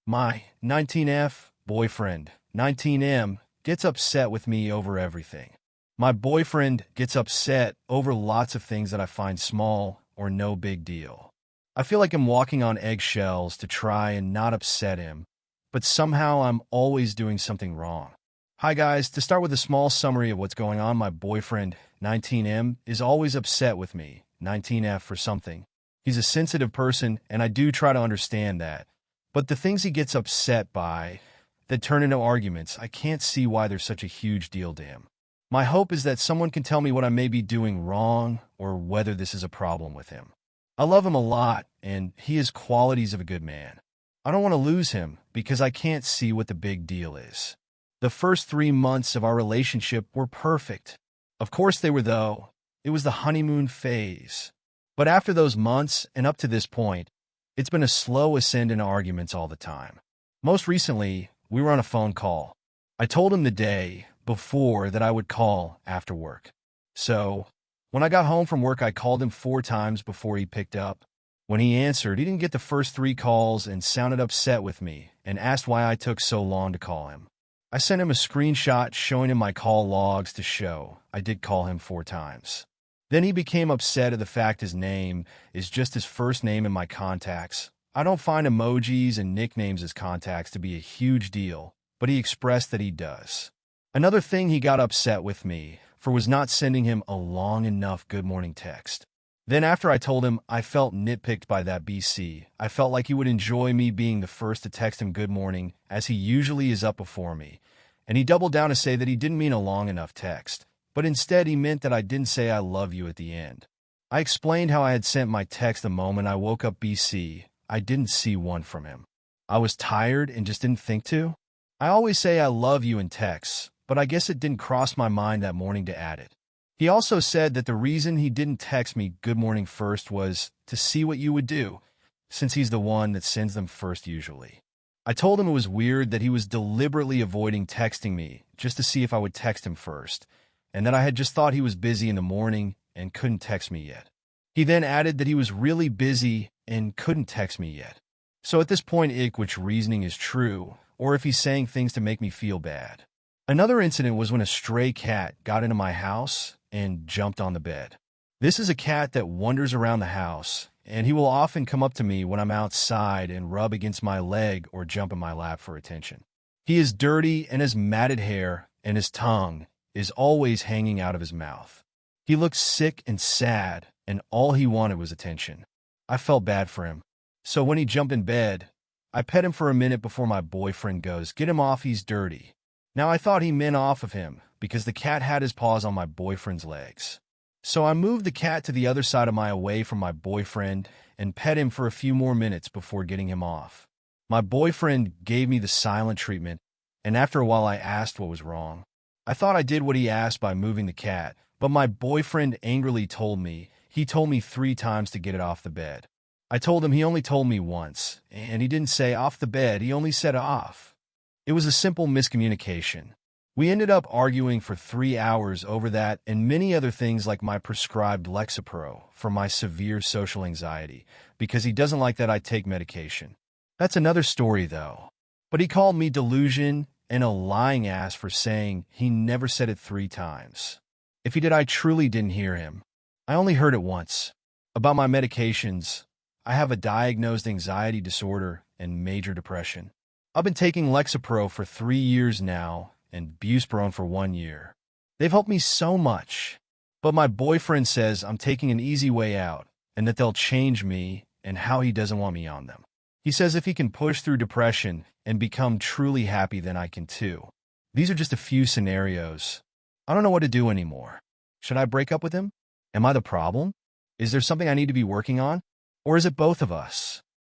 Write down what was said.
My 19F boyfriend, 19M, gets upset with me over everything. My boyfriend gets upset over lots of things that I find small or no big deal. I feel like I'm walking on eggshells to try and not upset him, but somehow I'm always doing something wrong. Hi guys, to start with a small summary of what's going on, my boyfriend, 19M, is always upset with me, 19F, for something. He's a sensitive person, and I do try to understand that. But the things he gets upset by that turn into arguments, I can't see why they're such a huge deal to him. My hope is that someone can tell me what I may be doing wrong or whether this is a problem with him. I love him a lot, and he has qualities of a good man. I don't want to lose him because I can't see what the big deal is. The first 3 months of our relationship were perfect. Of course they were, though. It was the honeymoon phase. But after those months and up to this point, it's been a slow ascent in arguments all the time. Most recently, we were on a phone call. I told him the day before that I would call after work. So, when I got home from work, I called him 4 times before he picked up. When he answered, he didn't get the first 3 calls and sounded upset with me and asked why I took so long to call him. I sent him a screenshot showing him my call logs to show I did call him 4 times. Then he became upset at the fact his name is just his first name in my contacts. I don't find emojis and nicknames as contacts to be a huge deal, but he expressed that he does. Another thing he got upset with me for was not sending him a long enough good morning text. Then after I told him I felt nitpicked by that BC, I felt like he would enjoy me being the first to text him good morning, as he usually is up before me, and he doubled down to say that he didn't mean a long enough text, but instead he meant that I didn't say I love you at the end. I explained how I had sent my text the moment I woke up BC. I didn't see one from him. I was tired and just didn't think to. I always say I love you in texts, but I guess it didn't cross my mind that morning to add it. He also said that the reason he didn't text me good morning first was to see what you would do, since he's the one that sends them first usually. I told him it was weird that he was deliberately avoiding texting me just to see if I would text him first, and that I had just thought he was busy in the morning and couldn't text me yet. He then added that he was really busy and couldn't text me yet. So at this point, which reasoning is true, or if he's saying things to make me feel bad. Another incident was when a stray cat got into my house and jumped on the bed. This is a cat that wanders around the house, and he will often come up to me when I'm outside and rub against my leg or jump in my lap for attention. He is dirty and has matted hair, and his tongue is always hanging out of his mouth. He looked sick and sad, and all he wanted was attention. I felt bad for him. So when he jumped in bed, I pet him for a minute before my boyfriend goes, "Get him off, he's dirty." Now I thought he meant off of him, because the cat had his paws on my boyfriend's legs. So I moved the cat to the other side of my away from my boyfriend and pet him for a few more minutes before getting him off. My boyfriend gave me the silent treatment, and after a while I asked what was wrong. I thought I did what he asked by moving the cat, but my boyfriend angrily told me he told me 3 times to get it off the bed. I told him he only told me once, and he didn't say off the bed, he only said off. It was a simple miscommunication. We ended up arguing for 3 hours over that and many other things like my prescribed Lexapro for my severe social anxiety, because he doesn't like that I take medication. That's another story, though. But he called me delusion and a lying ass for saying he never said it 3 times. If he did, I truly didn't hear him. I only heard it once. About my medications, I have a diagnosed anxiety disorder and major depression. I've been taking Lexapro for 3 years now and Buspirone for 1 year. They've helped me so much. But my boyfriend says I'm taking an easy way out and that they'll change me and how he doesn't want me on them. He says if he can push through depression and become truly happy, then I can too. These are just a few scenarios. I don't know what to do anymore. Should I break up with him? Am I the problem? Is there something I need to be working on? Or is it both of us?